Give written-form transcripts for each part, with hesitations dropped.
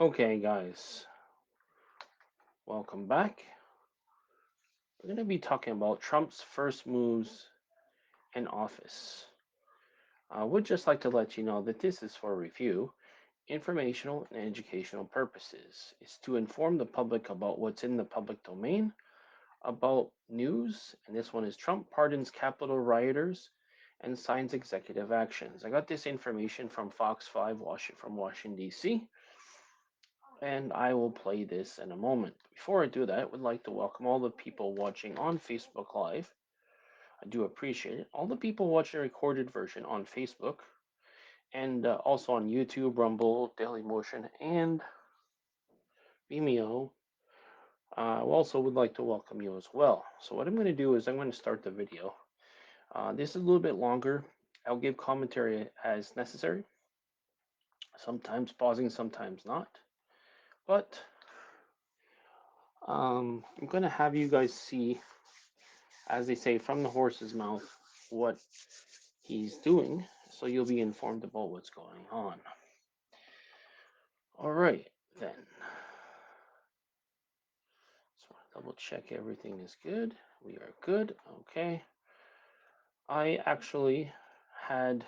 Okay, guys, welcome back. We're going to be talking about Trump's first moves in office. I would just like to let you know that this is for review, informational, and educational purposes. It's to inform the public about what's in the public domain, about news, and this one is Trump pardons Capitol rioters and signs executive actions. I got this information from Fox 5 from Washington, D.C. And I will play this in a moment. Before I do that, I would like to welcome all the people watching on Facebook Live. I do appreciate it. All the people watching the recorded version on Facebook and also on YouTube, Rumble, Dailymotion, and Vimeo. I also would like to welcome you as well. So what I'm going to do is I'm going to start the video. This is a little bit longer. I'll give commentary as necessary, sometimes pausing, sometimes not. But I'm going to have you guys see, as they say, from the horse's mouth, what he's doing, so you'll be informed about what's going on. All right, then. So double check everything is good. We are good. Okay. I actually had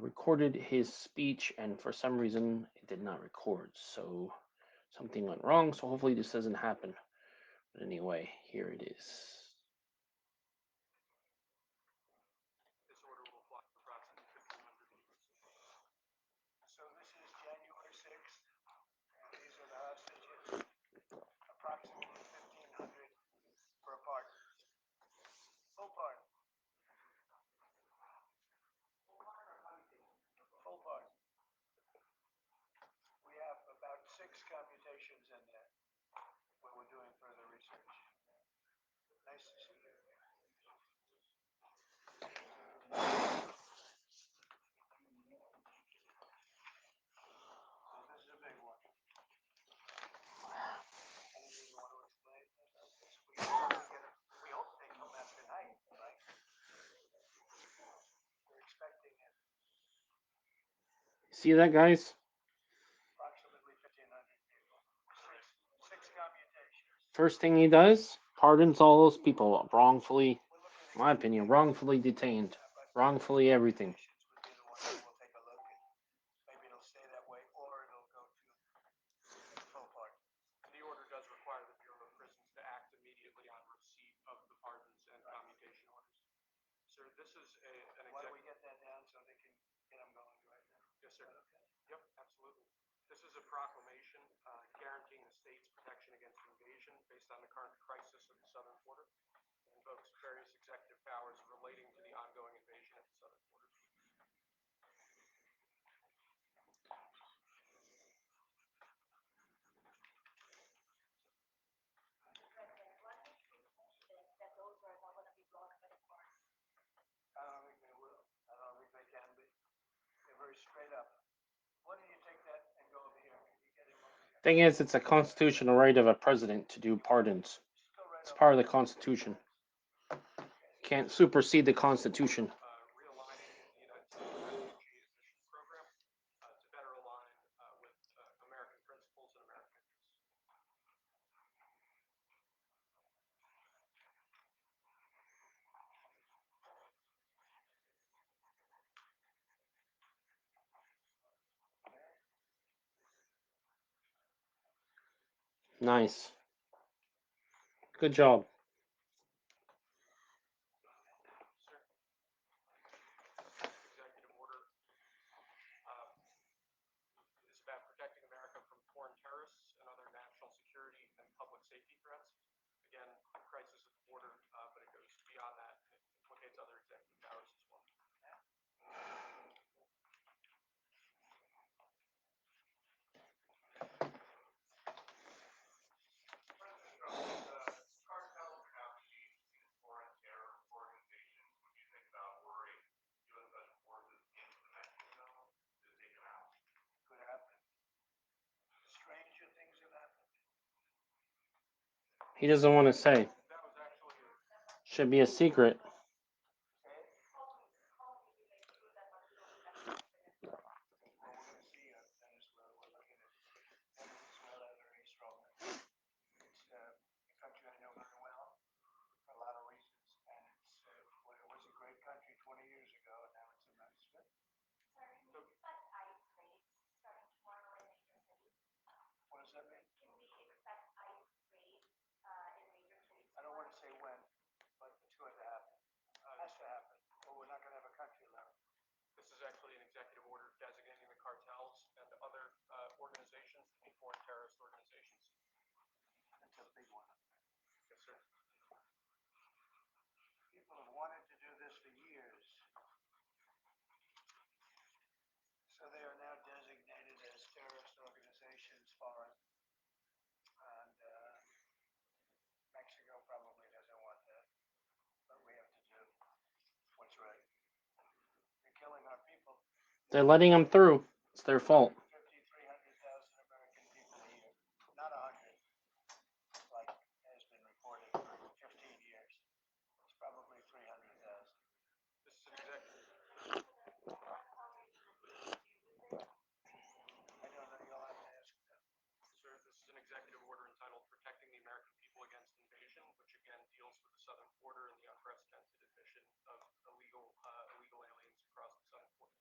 recorded his speech, and for some reason it did not record. So something went wrong. So hopefully this doesn't happen. But anyway, here it is. So this is January 6th. These are the hostages, approximately 1,500 for a pardon. Full pardon. Full pardon. We have about 6 computations in there where we're doing further research. Nice to see you. So this is a big one. Anything you want to explain about this? We hope they come out tonight, right? We're expecting it. See that, guys? Approximately 1,500 people. Six commutations. First thing he does, pardons all those people wrongfully, in my opinion, wrongfully detained, wrongfully everything. Maybe it'll stay that way, or it'll go to full pardon. The order does require the Bureau of Prisons to act immediately on receipt of the pardons and commutation orders. Sir, this is an executive. Why don't we get that down so they can get them going right now? Yes, sir. Okay. Yep, absolutely. This is a proclamation guaranteeing the state's protection against invasion based on the current crisis of the southern border. It invokes various executive powers relating to the ongoing invasion at the southern border. I don't think they will. I don't think they can be. They're very straight up. Why don't you take that and go over here? Can you get him over here? Thing is, it's a constitutional right of a president to do pardons. It's part of the Constitution. Can't supersede the Constitution. Realigning the United States refugee admission program to better align with American principles and American interests. Nice. Good job. Executive order is about protecting America from foreign terrorists and other national security and public safety threats. Again, crisis at the border, but it goes beyond that. It implicates other executive powers as well. Stranger things have happened. He doesn't want to say. Should be a secret. They're letting them through. It's their fault. 250, 300,000 American people a year. Not 100, like has been reported for 15 years. It's probably 300,000. This is an executive. I don't know. You'll have to ask them. Sir, this is an executive order entitled Protecting the American People Against Invasion, which again deals with the southern border and the unprecedented admission of illegal aliens across the southern border.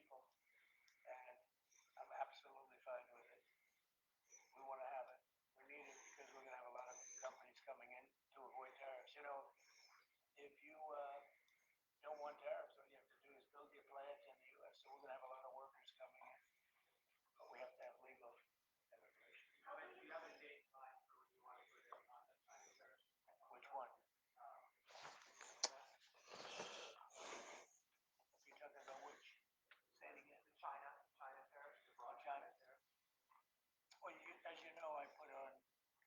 people, and I'm absolutely fine with it. We want to have it. We need it because we're going to have a lot of companies coming in to avoid tariffs. You know, if you don't want tariffs, all you have to do is build your plants in the U.S. So we're going to have a lot of workers coming in, but we have to have legal immigration. Do you have a date in mind for when you want to put it on the China tariffs? Which one? You're talking about which? Say it again. The China tariffs, the broad China? China tariffs. Well, as you know, I put on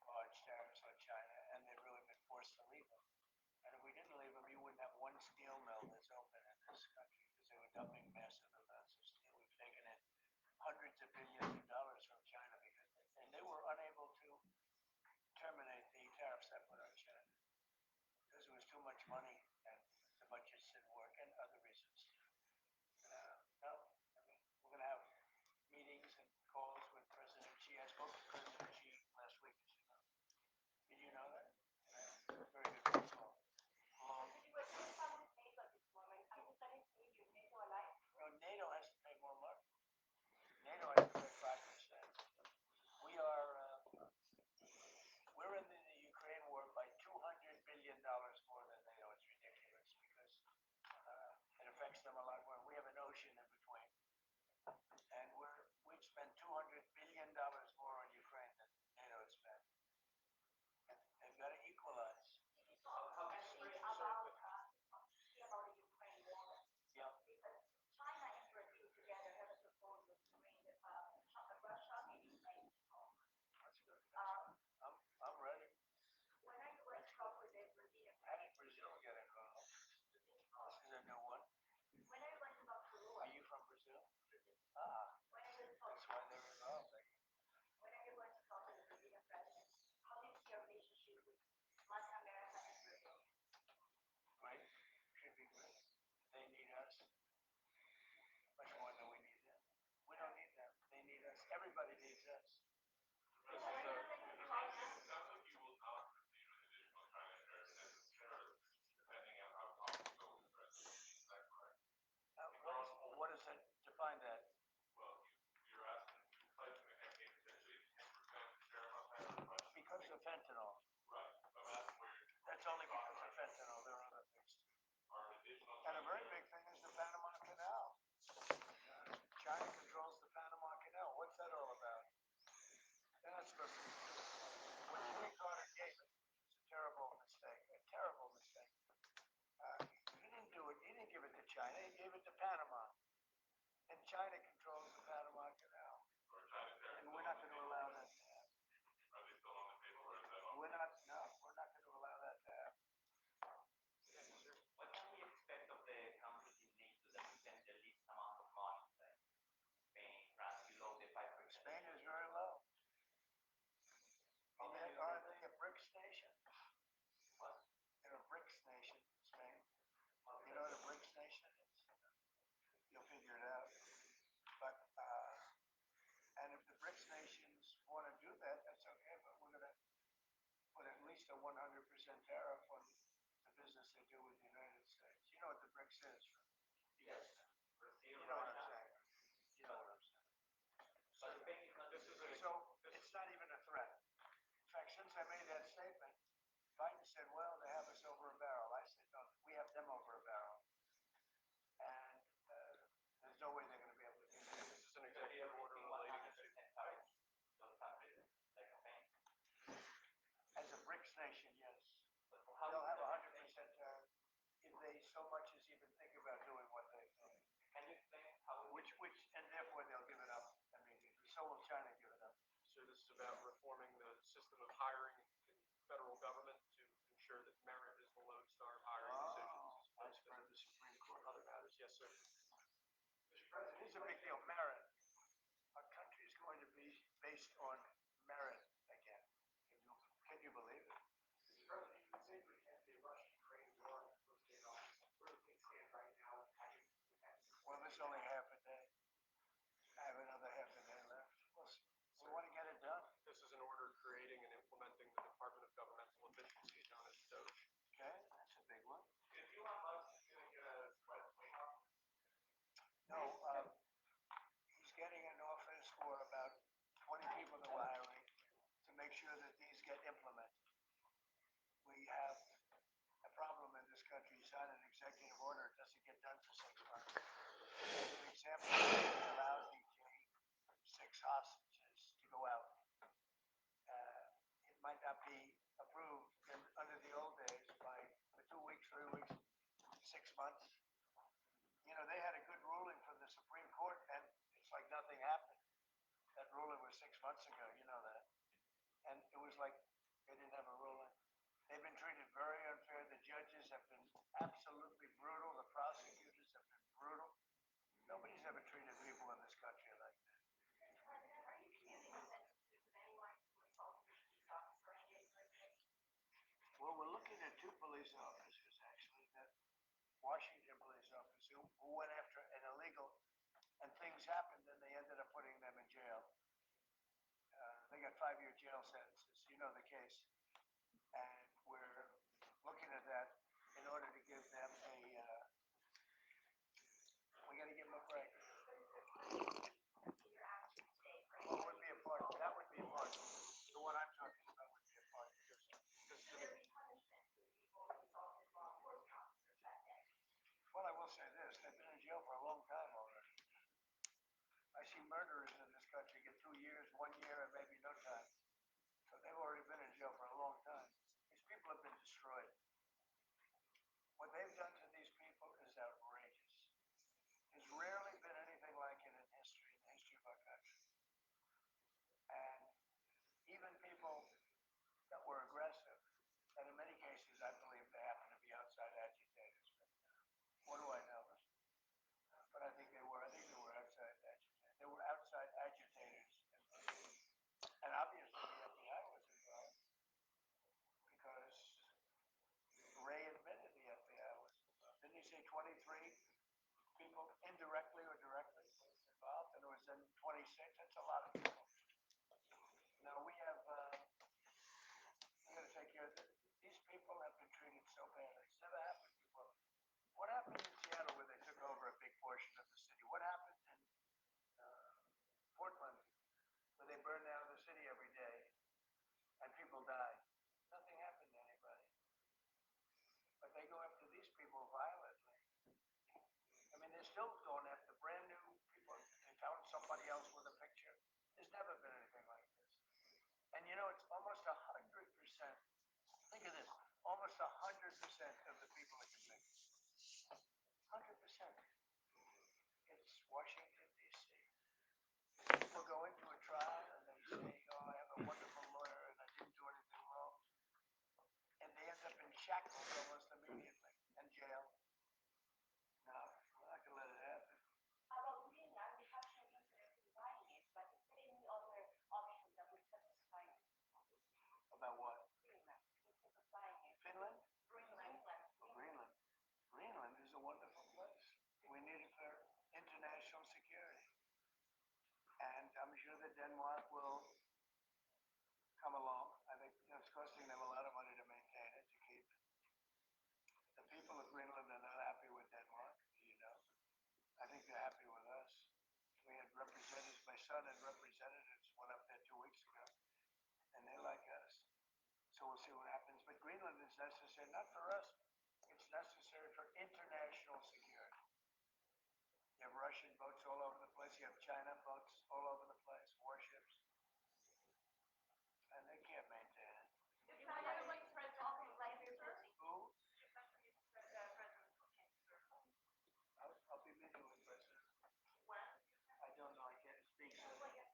large tariffs on China, and they've really been forced to leave them. And if we didn't leave them, you wouldn't have one steel mill that's open in this country because they were dumping massive amounts of steel. We've taken in hundreds of billions of dollars from China and they were unable to terminate the tariffs I put on China because it was too much money and the budgets didn't work and other reasons. No, I mean, we're going to have meetings and calls with President Xi. I spoke to President Xi last week, as you know. Did you know that? Very good phone call. No, NATO has to pay more money. NATO has to pay 5%. We're in the Ukraine war by $200 billion more than NATO. It's ridiculous because it affects them a lot more. We have an ocean in between, and we've spent $200 billion more on Ukraine than NATO has spent. And they've got to equalize. How much is it? Yeah. China and Brazil together have a proposal to bring Russia and Ukraine home. That's good. I'm ready. When are you going to talk with the Brazilian How did president? Brazil get involved? This is a new one. When are you going to talk to Lula? Are you from Brazil? Ah, When are you going to talk? that's why they're involved. When are you going to talk to the Brazilian president? How do you see your relationship with Latin America and Brazil? Great. Should be great. They need us much more than we need them. We don't need them. They need us. Everybody needs us. This is When are you going to talk to It sounds like you will not proceed with additional China tariffs necessarily, depending on how talks go with the president. Is that correct? What does that define that? Well, you're asking to pledge in the campaign potentially 10% tariff on China or much. Because of fentanyl. Right. I'm asking where That's only because of fentanyl. There are other things too. are additional. And a very big thing is the Panama Canal. China controls the Panama Canal. What's that all about? They're not supposed to. When Jimmy Carter gave it, it was a terrible mistake. A terrible mistake. He didn't do it. He didn't give it to China. He gave it to Panama. And China controls the Panama Canal. Or China tariffs. And we're not going to allow that to happen. Are they still on the table or is that on? We're not going to allow that to happen. What can we expect of the countries in NATO that spend the least amount of money, like Spain, France, below the 5%? Spain is very low. And yet, are they a BRICS nation? What? They're a BRICS nation, Spain. You know what a BRICS nation is? You'll figure it out. But, and if the BRICS nations want to do that, that's okay, but we're going to put at least a 100% tariff on the business they do with the United States. You know what the BRICS is, right? Yes. You know what I'm saying? You know what I'm saying? But Spain is not. This is an So it's not even a threat. In fact, since I made that statement, Biden said, well, they have us over a barrel. I said, no, we have them over a barrel. And there's no way they're going to be able to do that. This is an executive order relating to. tariffs. Those countries, like Spain. As a BRICS nation, yes. But how They'll have does 100% that explain- tariff if they so much as even think about doing what they've done. Can you explain how? And therefore they'll give it up immediately. So will China give it up. So this is about reforming the system of hiring in federal government to ensure that merit is the lodestar of hiring decisions as That's opposed part of to the Supreme Court. other matters. Yes, sir. Mr. President, Here's a big deal, merit. Our country is going to be based on merit again. Can you believe it? Mr. President, you would say we have the Russia-Ukraine war on the first day of August. Where do things stand right now? How do you impact it? Well, there's only half a day. I have another half a day left. We want to get it done. This is an order creating and implementing the Department of Governmental Efficiency known as DOGE. Okay, that's a big one. If Elon Musk is going to get a sweat clean up, No, Washington police officer who went after an illegal, and things happened, and they ended up putting them in jail. They got 5-year jail sentences. You know the case. And we're looking at that in order to give them a, we got to give them a break. Your action today, right? Well, would be a part, that would be a part. The one I'm talking about would be a part. Because Should there be punishment for people who assaulted law enforcement officers that day? well, I will say this, they've been in jail for a long time already. I see murderers in this country get 2 years, 1 year, and maybe no time. So they've already been in jail for a long time. These people have been destroyed. What they've done to these people is outrageous. There's rarely been anything like it in history, in the history of our country. And even people that were aggressive, and in many cases, I believe they happen to be outside agitators. But what do I know? But I think they were outside agitators. They were outside agitators. And obviously the FBI was involved because Ray admitted the FBI was involved. Didn't he say 23 people indirectly or directly involved? And it was then 26. That's a lot of people. Now we have, we got to take care of this. These people have been treated so badly. It's never happened before. What happened in Seattle where they took over a big portion of the city? What happened in Portland where they burned down the city every day and people died? Nothing happened to anybody. But they go after these people violently. I mean, they're still going after brand new people. They found somebody else with a picture. There's never been anything like this. And you know, it's almost 100%. Think of this. Almost 100% of the people are convicted. 100%. It's Washington, D.C. People go into a trial and they say, oh, I have a wonderful lawyer and I didn't do anything wrong. And they end up in shackles almost immediately and jail. No, we're not going to let it happen. About Greenland, we have no interest in buying it, but is there any other option that would satisfy you? About what? Greenland, instead of buying it. Finland? Greenland. Greenland. Greenland is a wonderful place. We need it for international security. And I'm sure that Denmark will come along. I think it's costing them a lot of money to maintain it, to keep it. The people of Greenland are not happy with Denmark, you know. I think they're happy with us. We had representatives, my son had representatives, went up there 2 weeks ago, and they like us. So we'll see what happens. But Greenland is necessary, not for us, it's necessary for international security. You have Russian boats all over the place, you have China boats all over the place, warships, and they can't maintain it. If China like President Obama, like your building. Who? President Putin. I'll be meeting with President. When? I don't know, I can't speak. Well, yes,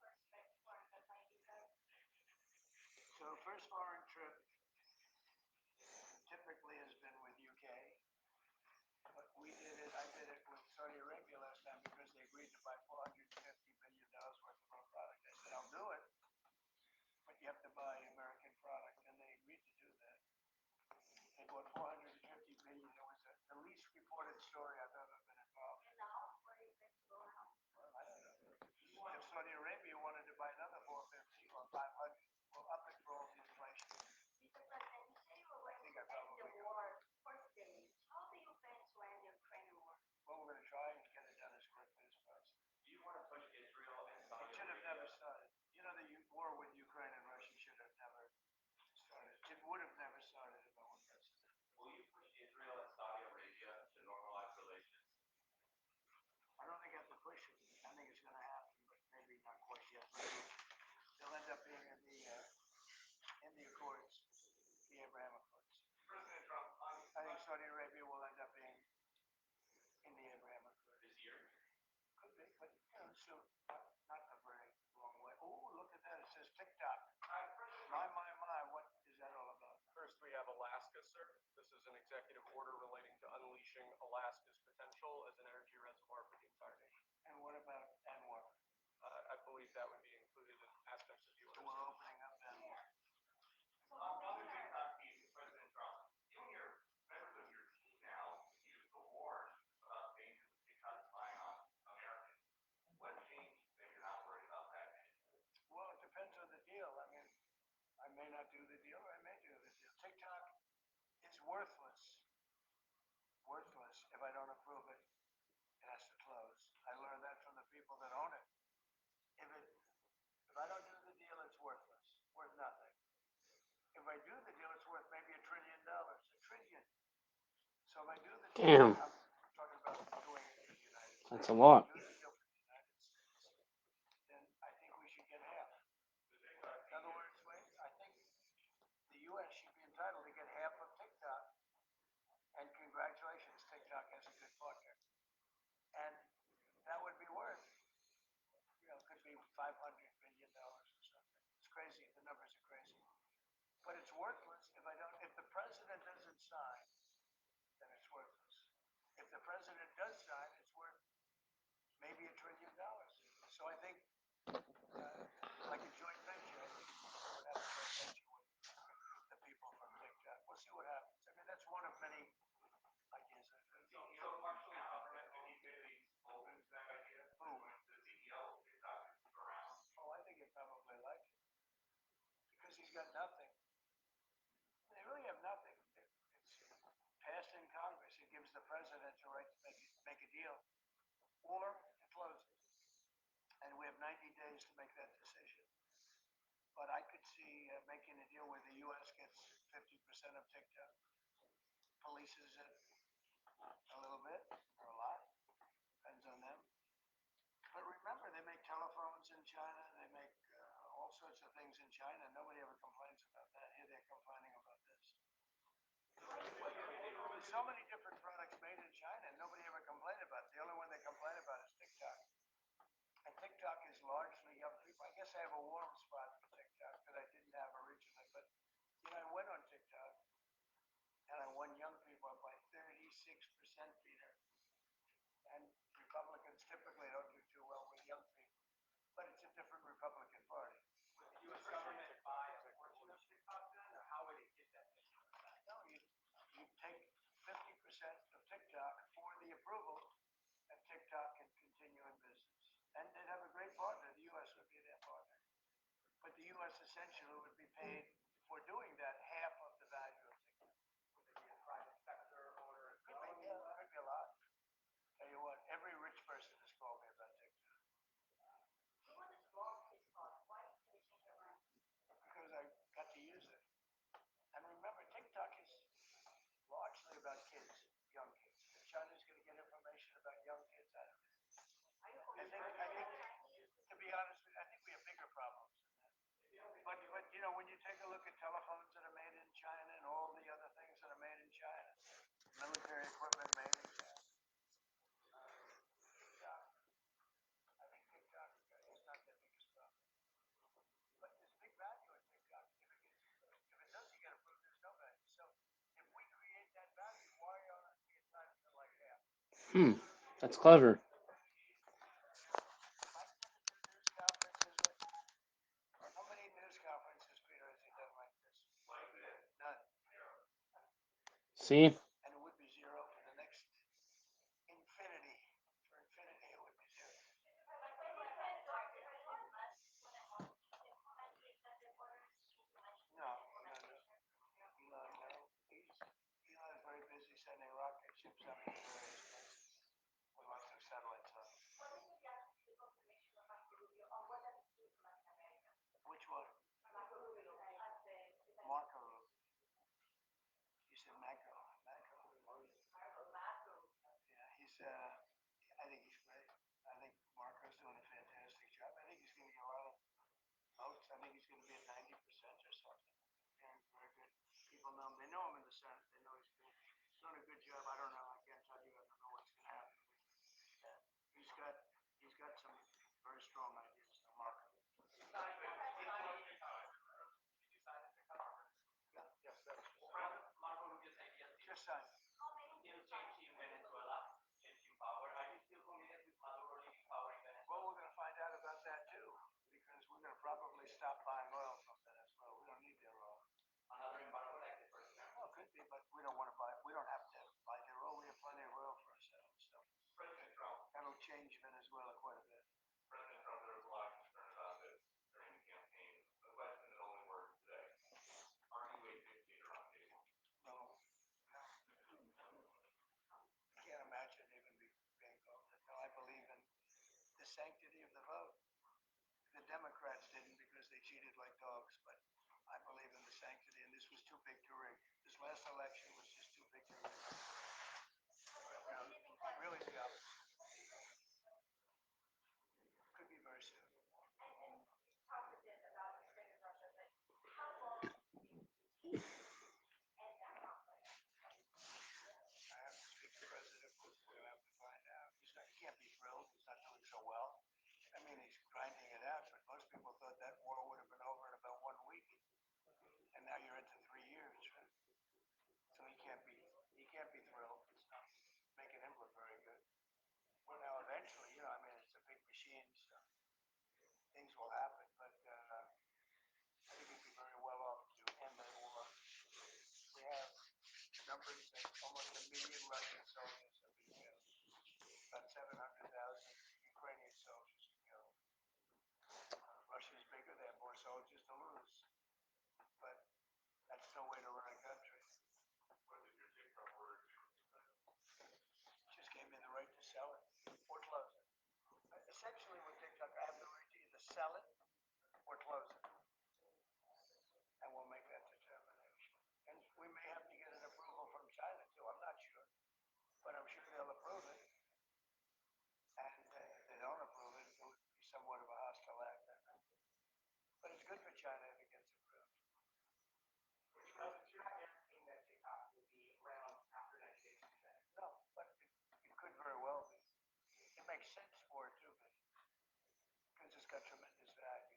Damn, I'm talking about doing it for the United States. that's a lot. Do the deal for the United States, then I think we should get half. In other words, I think the U.S. should be entitled to get half of TikTok. And congratulations, TikTok has a good partner. And that would be worth, could be $500 million or something. It's crazy. The numbers are crazy. But it's worthless if the president doesn't sign, then it's worthless. If the president does sign, it's worth maybe $1 trillion. So I think, like a joint venture, I think we would have a joint venture with the people from TikTok. We'll see what happens. I mean, that's one of many ideas. So partially government immediately open to that idea. Who? When the CEO of TikTok is around. Oh, I think he'd probably like it because he's got nothing. They really have nothing. It's passed in Congress. It gives the president the right to make a deal or to close it. And we have 90 days to make that decision. But I could see making a deal where the U.S. gets 50% of TikTok, polices it a little bit or a lot, depends on them. But remember, they make telephones in China. They make all sorts of things in China. Nobody ever complains about that. Here they're complaining about this. There's so many different products made in China, and nobody ever complained about it. The only one they complain about is TikTok. And TikTok is largely young people. I guess I have a warm spot for TikTok that I didn't have originally. But, I went on TikTok, and I won young people up by 36%, Peter. And Republicans typically don't do too well with young people. But it's a different Republican Party. Would the U.S. government buy a portion of TikTok then, or how would it get that 50%? No, you take 50% of TikTok for the approval, and TikTok can continue in business. And they'd have a great partner. The U.S. would be their partner. But the U.S. essentially would be paid for doing that half of the value of TikTok. Would it be a private sector owner as well? Could be a lot. Tell you what, every rich person has called me about TikTok. Who was this long kids called? Why did they change their mind? Because I got to use it. And remember, TikTok is largely about kids, young kids. China's going to get information about young kids out of it. I think, to be honest with you, I think we have bigger problems than that. But when you take a look at telephones that are made in China and all the other things that are made in China, military equipment made in China, I think TikTok is not the biggest problem. But there's big value in TikTok. If it doesn't get approved, there's no value. So if we create that value, why aren't we entitled to like half? That's clever. How many news conferences, Peter, has he done like this? None. See? And it would be zero for the next infinity. For infinity, it would be zero. No. Elon's very busy sending rocket ships up to various places with lots of satellites on. Which one? Marco. You said Marco. Yeah, I think he's great. I think Marco's doing a fantastic job. I think he's going to get a lot of votes. I think he's going to be at 90% or something. Yeah, he's very good. People know him. They know him in the Senate. They know he's good. He's done a good job. I don't know. I can't tell you. I don't know what's going to happen. He's got some very strong ideas. Marco. Did you sign it to cover? Yeah. Yes, that's Marco Rubio said yes. just signed. He'll change in Venezuela, change in power. Are you still committed with Maduro leaving power in Venezuela? Well, we're going to find out about that too, because we're going to probably stop buying oil from Venezuela. We don't need their oil. Another embargo like the first one? Well, it could be, but we don't want to buy. We don't have to buy their oil. We have plenty of oil for ourselves. So President Trump. that'll change Venezuela quite a bit. President Trump, there was a lot of concern about this during the campaign. The question that only works today: are you a dictator on day one? No, I can't imagine even being called that. No, I believe in the sanctity of the vote. The Democrats didn't because they cheated like dogs, but I believe in the sanctity, and this was too big to rig. This last election was just too big to rig. sell it or close it. And we'll make that determination. And we may have to get an approval from China too, I'm not sure. But I'm sure they'll approve it. And if they don't approve it, it would be somewhat of a hostile act. But it's good for China if it gets approved. Which doesn't, you're not guaranteeing that TikTok will be around after 90 days from today. No, but it could very well be. It makes sense for it too, because it's got tremendous value.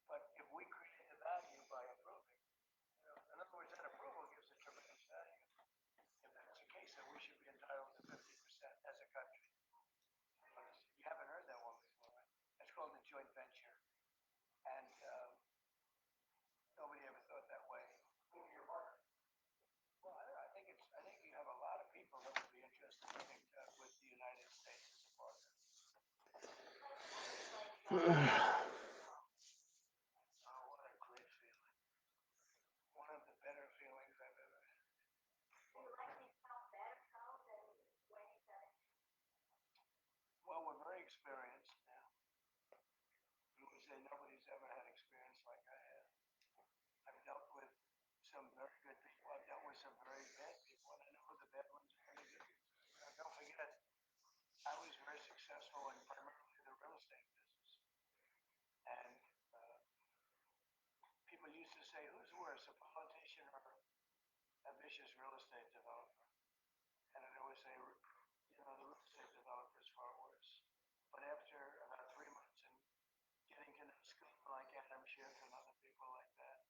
But if we create the value by approving, in other words, that approval gives it tremendous value. If that's the case, then we should be entitled to 50% as a country. You haven't heard that one before, right? It's called a joint venture. And nobody ever thought that way. Who are your partner? Well, I think you have a lot of people that would be interested in TikTok with the United States as a partner. Oh, what a great feeling. One of the better feelings I've ever had. Do you like things now better now than 2017? Well, we're very experienced now. You would say nobody's ever had experience like I have. I've dealt with some very good people. I've dealt with some very bad people, and I know who the bad ones are going to be. Don't forget, I was very successful in primarily the real estate business. And people used to say, who's worse, a politician or a vicious real estate developer? And I'd always say, the real estate developer is far worse. But after about 3 months and getting to know Scott like Adam Schiff and other people like that,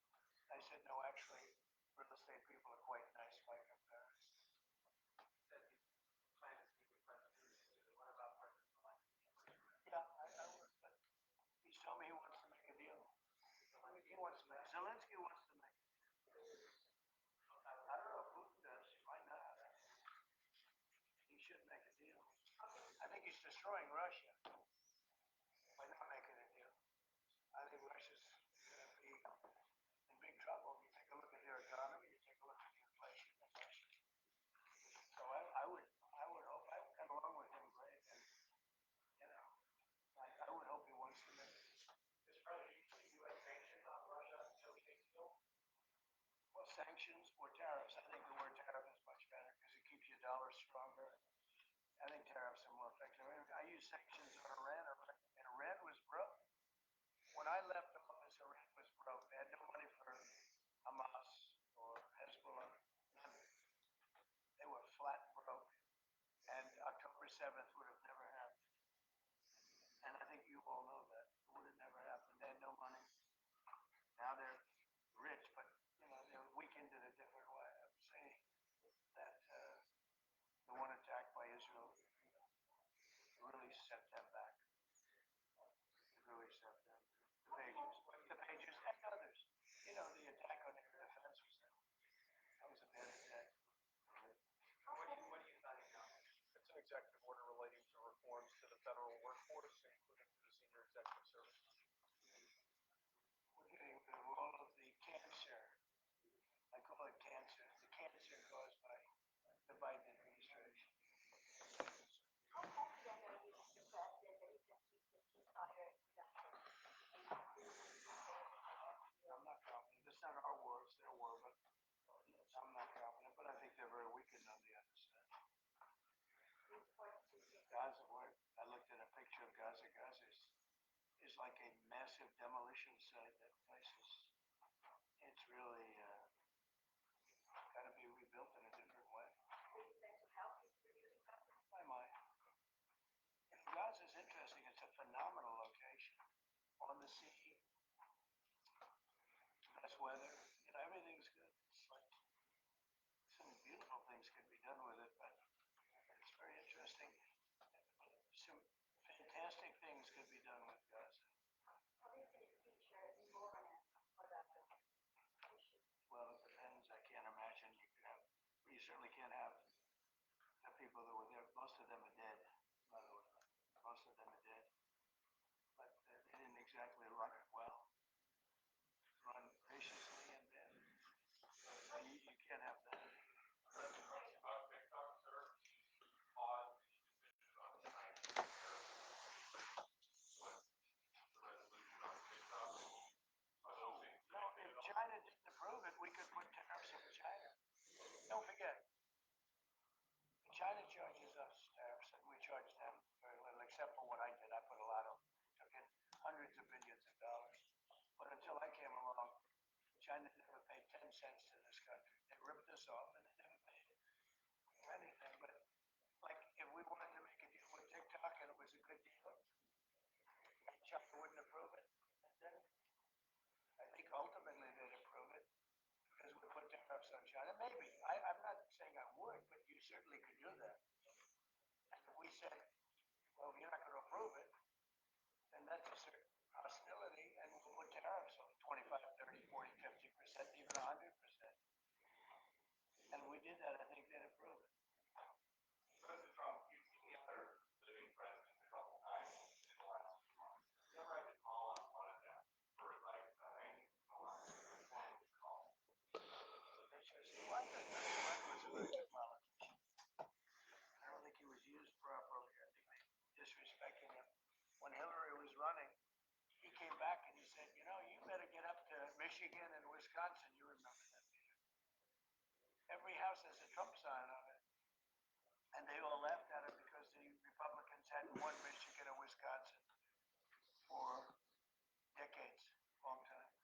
I said, no, actually, real estate people are quite nice by comparison. Said you plan to speak with President Zelensky. What about President Zelensky? Yeah, I would, but he's told me he wants to make a deal. Zelensky wants to make a deal. I don't know if Putin does. Why not? He should make a deal. I think he's destroying Russia by not making a deal. I think Russia's going to be in big trouble. You take a look at their economy, you take a look at the inflation in Russia. So I would hope, I got along with him great, and I would hope he wants to make it. Is President U.S. sanctions on Russia until he makes a deal? Well, sanctions or tariffs. I think the word tariff is much better because it keeps your dollar stronger. I think tariffs are more effective. I use sanctions on Iran. Iran was broke. When I left office, Iran was broke. They had no money for Hamas or Hezbollah. None. They were flat broke. And October 7th would have never happened. And I think you all know that. It would have never happened. They had no money. Now they're rich, but they're weakened in a different way. I'm saying that the one attack by Israel really set them back. It really set them. The pages, and others. The attack on air defense that was a bad attack. What do you think now? It's an executive order relating to reforms to the federal workforce, including to the senior executive service. We're getting rid of all of the cancer. I call it cancer. The cancer caused by the Biden administration. How confident are you, Mr. President, that you can keep the ceasefire exemption? I'm not confident. It's not our war, it's their war, but I'm not confident. But I think they're very weakened on the other side. Gaza, I looked at a picture of Gaza. Gaza is like a massive demolition site. That place it's really got to be rebuilt in a different way. I might. Gaza is interesting. It's a phenomenal location on the sea. Nice weather. Everything's good. It's like some beautiful things can be done with it, but it's very interesting. Some fantastic things could be done with Gaza. Michigan and Wisconsin, you remember that, Peter. Every house has a Trump sign on it. And they all laughed at it because the Republicans hadn't won Michigan and Wisconsin for decades, long time.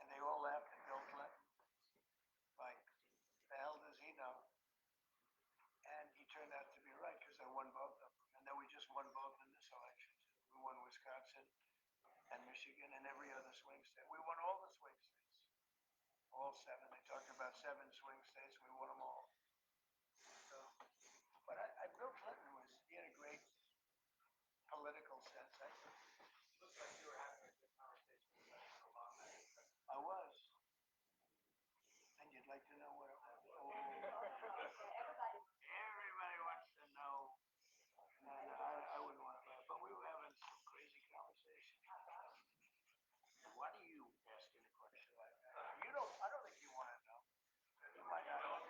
And they all laughed at Bill Clinton. Like, the hell does he know? And he turned out to be right because I won both of them. And then we just won both in this election. We won Wisconsin and Michigan and every other swing state. We won all the swing states. All 7. They talked about 7 swing states. We won them all. So, but Bill Clinton he had a great political sense. Looks like you were having a good conversation with President Obama. I was. And you'd like to know what it was? Oh. Everybody wants to know. And I wouldn't want to, but we were having some crazy conversation. Why do you asking a question like that? I don't think you want to know. You might not.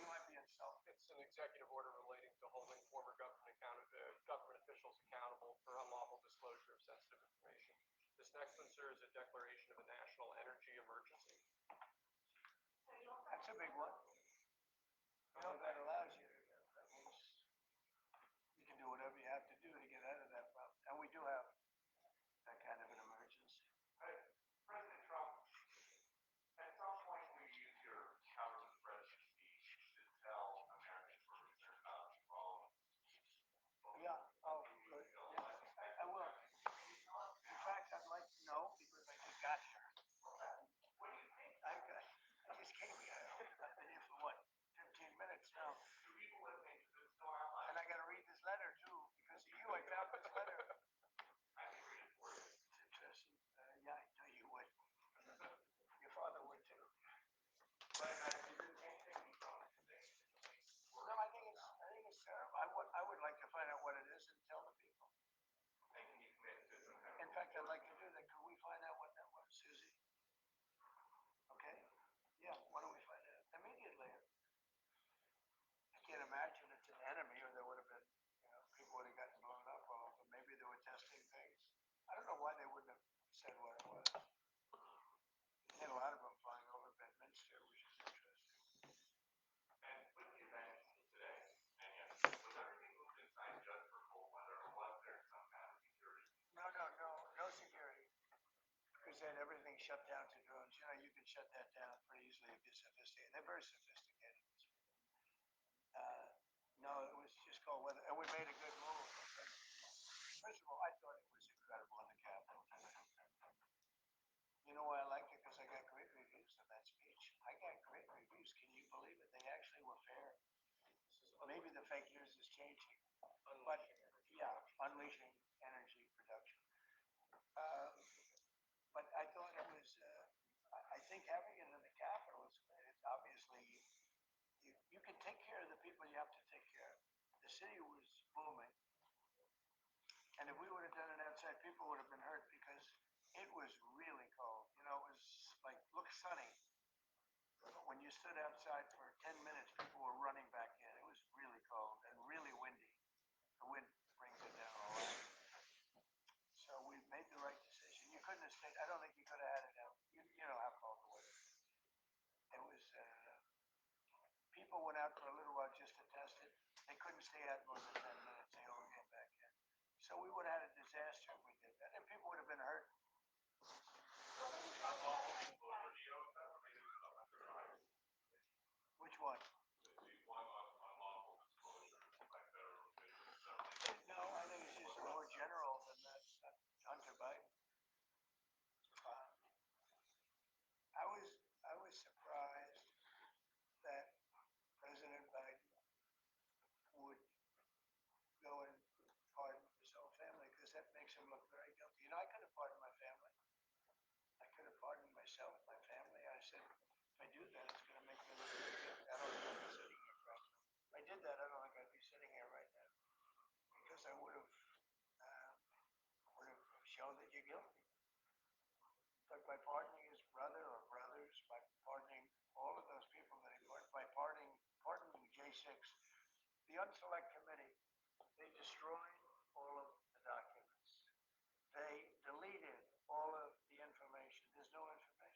You might be insulted. It's an executive order relating to holding former government officials accountable for unlawful disclosure of sensitive information. This next one, sir, is a declaration of a national energy emergency. That's a big one. You know, that allows you, that means you can do whatever you have to do to get out of that problem. And we do have that kind of an emergency. President Trump, at some point will you use your power of the president speech to tell American voters they're not wrong? Yeah, oh, good. Yeah, I will. In fact, I'd like to know because I just got here. What do you think? I just came here. I've been here for what, 15 minutes now. Do people listening to this know our lives? And I gotta read this letter too, because of you, I found this letter. I can read it for you. It's interesting. Yeah, I know you would. Your father would too. But you didn't take me from today. No, I think it's terrible. I would like to find out what it is and tell the people. And can you commit to some kind of? In fact, I'd like to do that. Could we find out what that was, Susie? Okay? Yeah, why don't we find out immediately? I can't imagine it's an enemy or there would have been, people would have gotten blown up all over. Maybe they were testing things. I don't know why they wouldn't have said what it was. They had a lot of them flying over Bedminster, which is interesting. And with the event today, and yes, was everything moved inside just for cold weather, or was there some kind of security? No security. Because then everything shut down to drones. You can shut that down pretty easily if you're sophisticated. They're very sophisticated. No, it was just called weather, and we made a good move. First of all, I thought it was incredible in the Capitol. You know why I liked it? Because I got great reviews of that speech. I got great reviews. Can you believe it? They actually were fair. Maybe the fake news is changing. But yeah, unleashing energy production. But I thought it was, I think having it in the Capitol is great. It's obviously, you can take care of the people you have to take care of. The city was booming. And if we would have done it outside, people would have been hurt because it was really cold. It was like, look sunny. But when you stood outside for 10 minutes, people were running back in. It was really cold and really windy. The wind brings it down a lot. So we made the right decision. You couldn't have stayed. I don't think you could have had it out. You know how cold it was. It was, people went out for a little while just to test it. They couldn't stay out more than 10 minutes. They all came back in. So we would have had a disaster if we did that. And people would have been hurt. Which one? The one on unlawful disclosure by federal officials. No, I think it's just more general than that. Hunter Biden. I was surprised that President Biden would go and pardon his whole family because that makes him look very guilty. I could have pardoned my family. I could have pardoned myself, my family. I said, if I do that, it's going to make me look very guilty. I don't think I'd be sitting here right now. If I did that, I don't think I'd be sitting here right now because I would have shown that you're guilty. But by pardoning his brother or brothers, by pardoning all of those people that he pardoned, by pardoning J6, the Unselect Committee, they destroyed all of the documents. They deleted all of the information. There's no information.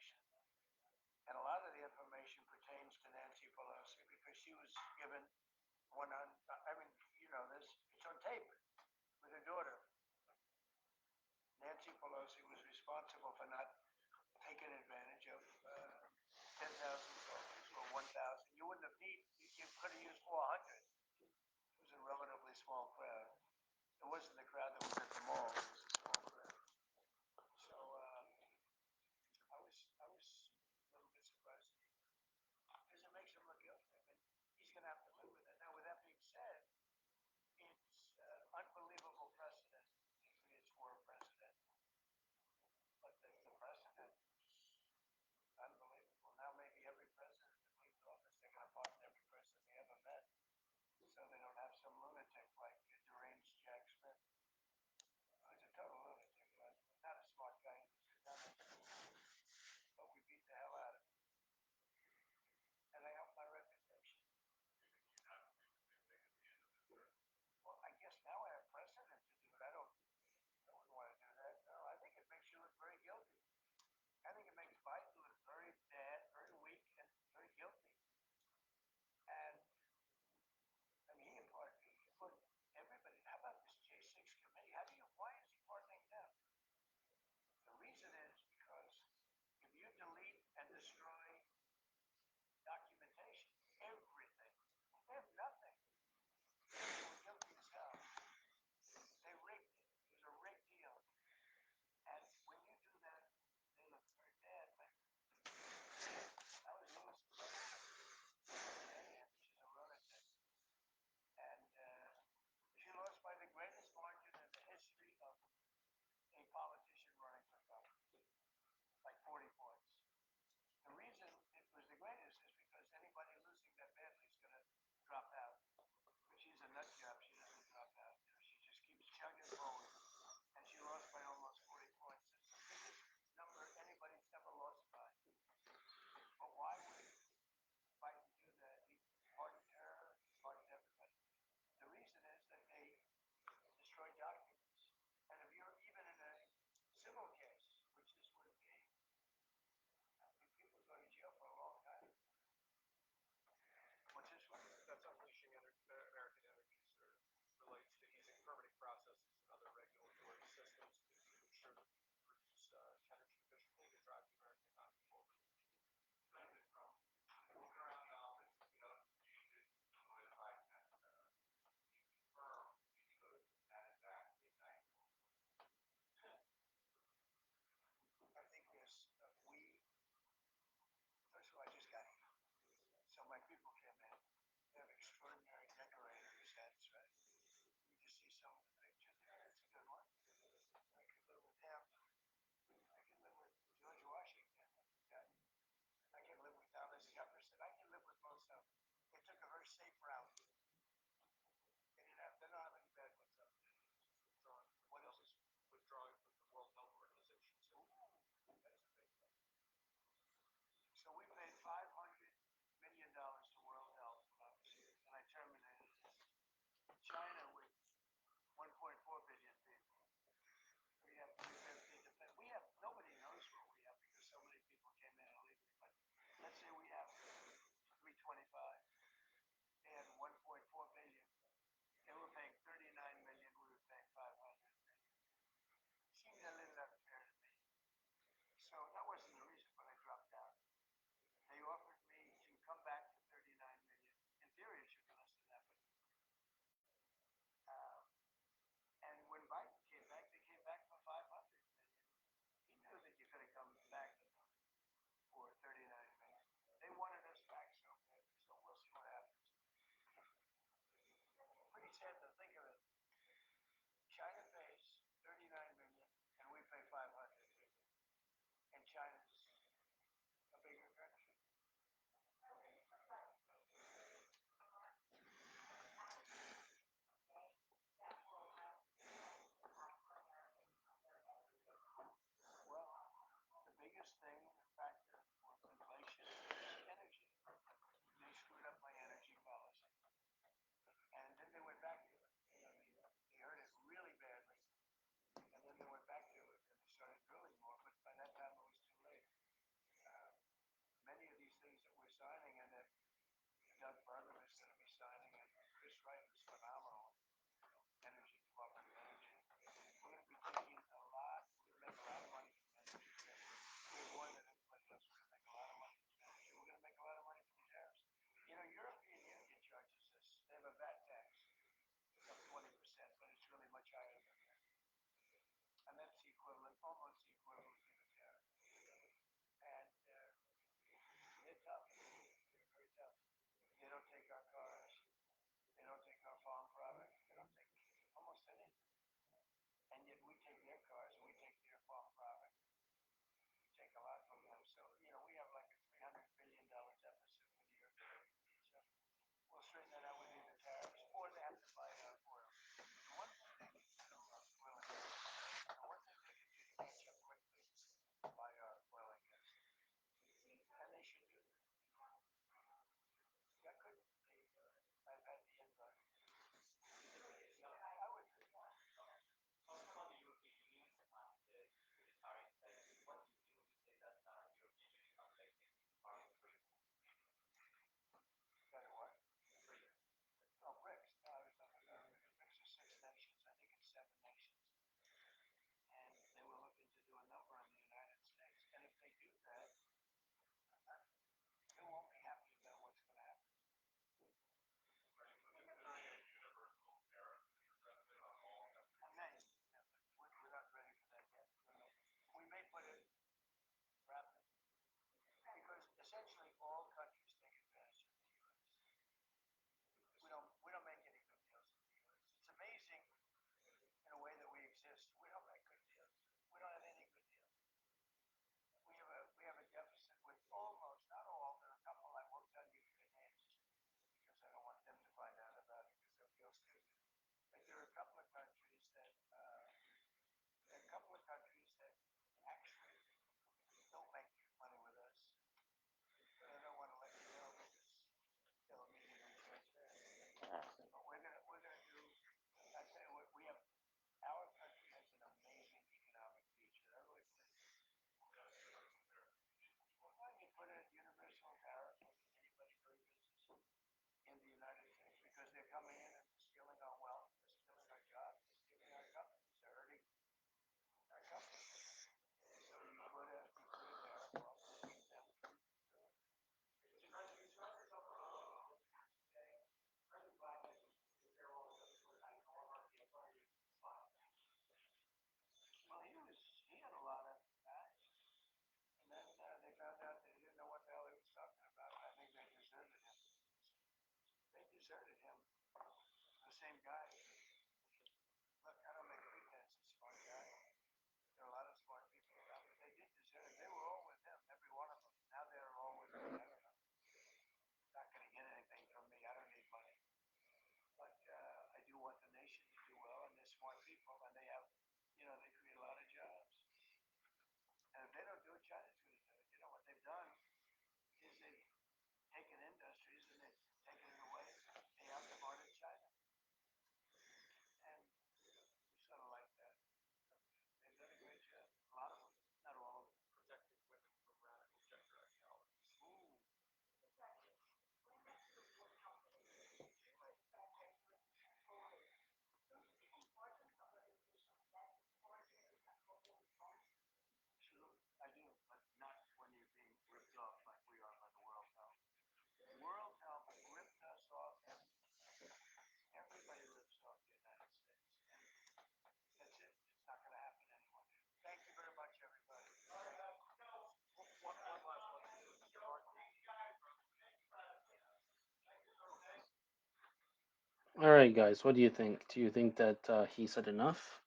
All right, guys, what do you think? Do you think that he said enough?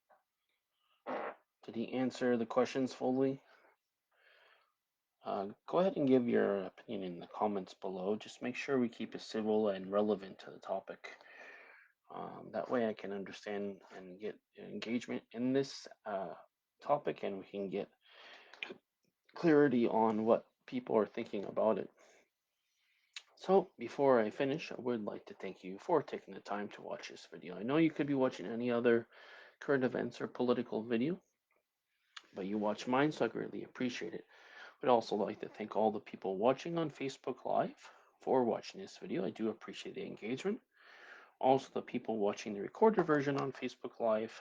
Did he answer the questions fully? Go ahead and give your opinion in the comments below. Just make sure we keep it civil and relevant to the topic. That way I can understand and get engagement in this topic, and we can get clarity on what people are thinking about it. So, before I finish, I would like to thank you for taking the time to watch this video. I know you could be watching any other current events or political video, but you watch mine, so I greatly appreciate it. I'd also like to thank all the people watching on Facebook Live for watching this video. I do appreciate the engagement. Also, the people watching the recorded version on Facebook Live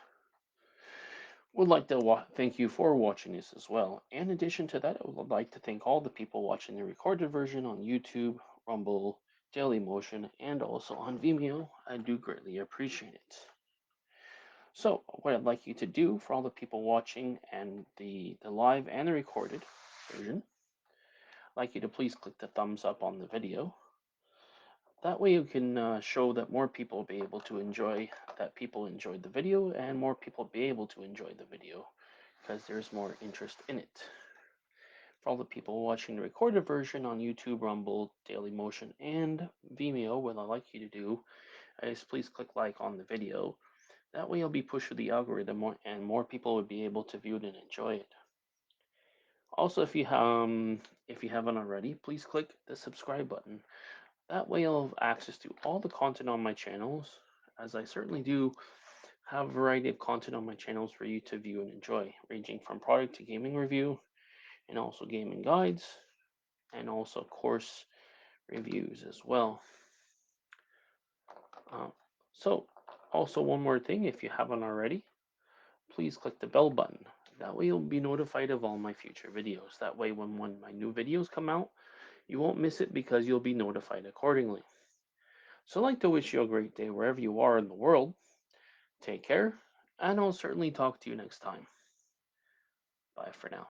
would like to thank you for watching this as well. In addition to that, I would like to thank all the people watching the recorded version on YouTube, Rumble, Dailymotion, and also on Vimeo. I do greatly appreciate it. So, what I'd like you to do for all the people watching and the live and the recorded version, I'd like you to please click the thumbs up on the video. That way you can show that more people will be able to enjoy, that people enjoyed the video, and more people will be able to enjoy the video because there's more interest in it. For all the people watching the recorded version on YouTube, Rumble, Dailymotion, and Vimeo, what I'd like you to do is please click like on the video. That way you'll be pushed through the algorithm and more people would be able to view it and enjoy it. Also, if you haven't already, please click the subscribe button. That way you'll have access to all the content on my channels, as I certainly do have a variety of content on my channels for you to view and enjoy, ranging from product to gaming review, and also gaming guides, and also course reviews as well. Uh, so, also one more thing, if you haven't already, please click the bell button. That way you'll be notified of all my future videos. That way when my new videos come out, you won't miss it because you'll be notified accordingly. So I'd like to wish you a great day wherever you are in the world. Take care, and I'll certainly talk to you next time. Bye for now.